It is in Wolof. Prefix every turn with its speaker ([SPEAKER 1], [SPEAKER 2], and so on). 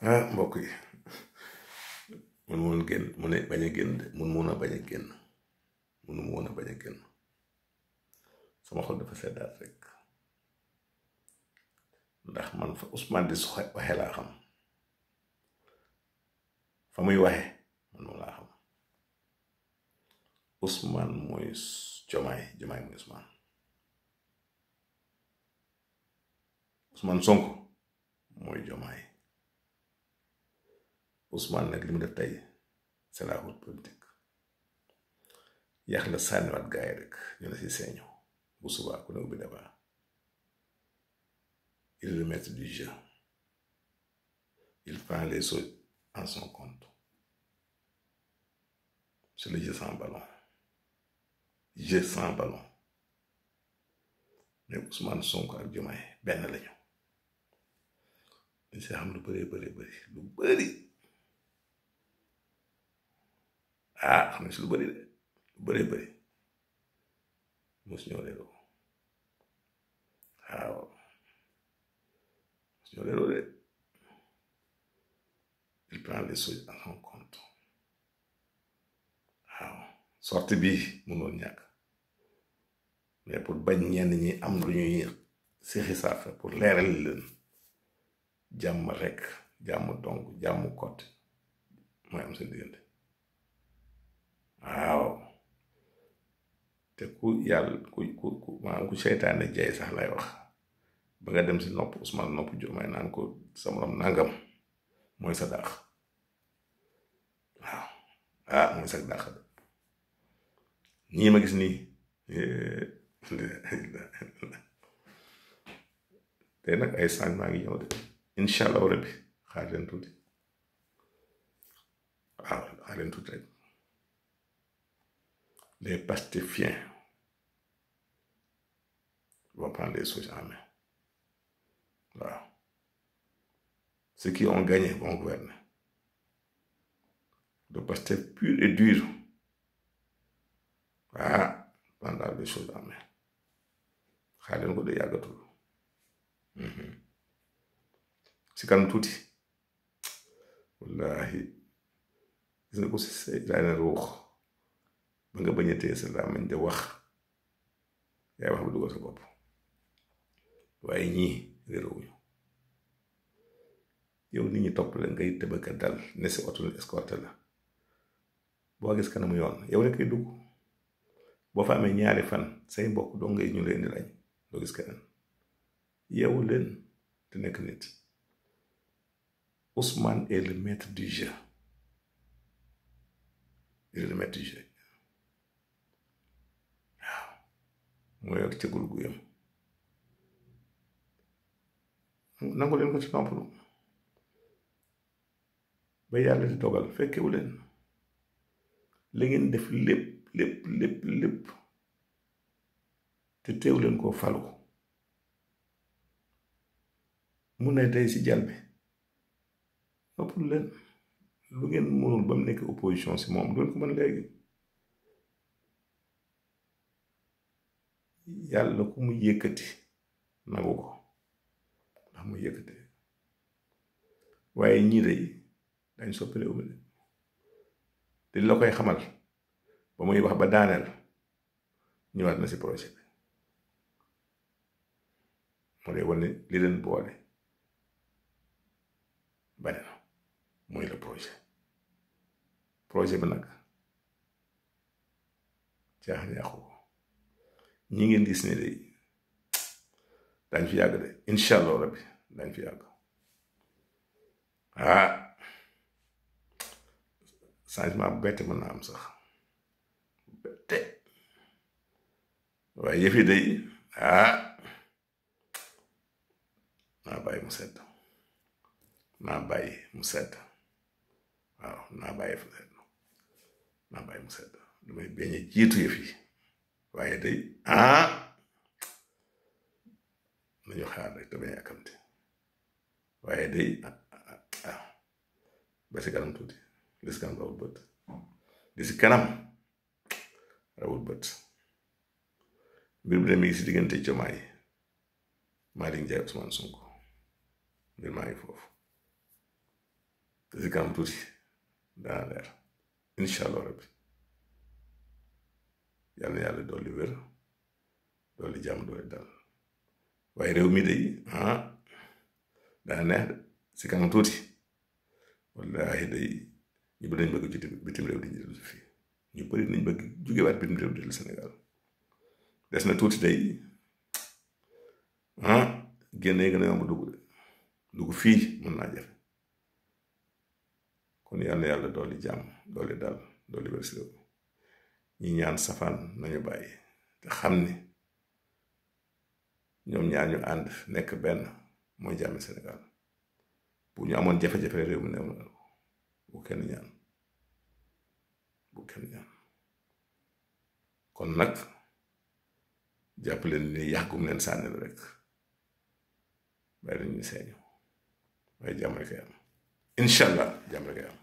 [SPEAKER 1] ah mbokk yi mun génn mu ne bañ a génn de mun a bañ a génn mun a bañ a génn sama xol dafa seddaat rek ndax man fa Ousmane di su waxe laa xam fa muy waxe man moom laa xam Ousmane mooy Jomaay mooy Ousmane Sonko mooy Jomaay Ousmane nag li mu def tey c'est la route politique yàq la sànniwaat gars yi rek ñu ne si seeñu bu subaa ku ne ubbi débat il est le maître du jeu il prend les choses en son compte c'est le jeu sans ballon mais Ousmane Sonko ak Diomaye benn lañu dañ see xam lu bëri xam ne si lu bëri mos ñoo réeroo waaw mos ñoo réeroo de il prend les choses en son compte waaw sortie bi mënoon ñàkk mais pour bañ ñenn ñi am lu ñuy sixi saafa pour leeral leen jàmm rek jàmm donc jàmm kott mooy am seen diggante waaw te ku yàlla ku seytaane jay sax lay wax ba nga dem si nopp Ousmane nopp Diomaye naan ko sa morom nangam mooy sa daax waaw mooy sa daax ñii ma gis nii te nag ay changement ngi ñëw de incha allah rabbi xaar leen tuuti rek les pastefiens vont prendre les choses en main waaw ceux qui ont gagné vont gouverner le Pastef pur et dur prendre les choses en main xaar leen ko de yàggatul si kanam tuuti wallahi gis nga ko si seytaane ruux ba nga bañ a téye sa làmmiñ de wax yaay wax bu dugal sa bopp waaye ñii réeróowuñu yow nit ñi topp la ngay tëbaka dal ne si oto la escorté la boo gis kanamu yoon yow rek koy dugg boo fa amee ñaari fan say mbokk doo ngay ñu leen di lañ doo gis keneen yeewu leen te nekk nit Ousmane est le maître du jeu waaw mooy yor cëgul guyam nangu leen ko ci noppalu ba yàlla di dogal fekkewu leen la ngeen def lépp te teew leen koo falu mun na tey si jal bi noppalu leen lu ngeen mënul ba mu nekk opposition si moom doon ko mën léegi yàlla ku mu yëkkati nagu ko ndax mu yëkkati waaye ñii day dañ soppale wu te la koy xamal ba muy wax ba daaneel ñëwaat na si projet bi moo dee wane li leen boole bari na mooy le projet bi nag caaxaan yàqu ko ñi ngeen gis ne day dañ fi yàgg de incha allah rabbi dañ fi yàgg changement bu bette mën na am sax bette waaye yëf yi day naa bàyyi mu sedd waaw naa bàyyi mu sedd damay beñe jiitu yëf yi waaye day nañu xaar rek te bañ a yàkkamte waaye day ba si kanam tuuti li si kanam rawul bët mbir bi de mi ngi si diggante Diomaye Malick Ndiaye Ousmane Sonko mbir maa ngi foofu te si kanam tuuti dana leer incha allah rabbi yàlla na yàlla dolli wér dolli jàmm dolli dal waaye réew mi day dana neex de si kanam tuuti wallaahi day ñu bëri nañ bëgg bitim réew di ñu si fii ñu bëri nañ bëgg jógewaat bitim réew di Sénégal des na tuuti day génne gën a yomb dugg fii mën naa jafe kon yàlla na yàlla dolli jàmm dolli dal dolli wér si réew ñi ñaan safaan nañu bàyyi te xam ni ñoom ñaar ñu ànd nekk benn mooy jàmmi Sénégal bu ñu amoon jafe-jafe réew mi new na bu kenn ñaan kon nag jàpp leen ni yàqum leen sànni la rek bàyyi leen ñu seeñu waaye jàmm rek am incha allah jàmm rek am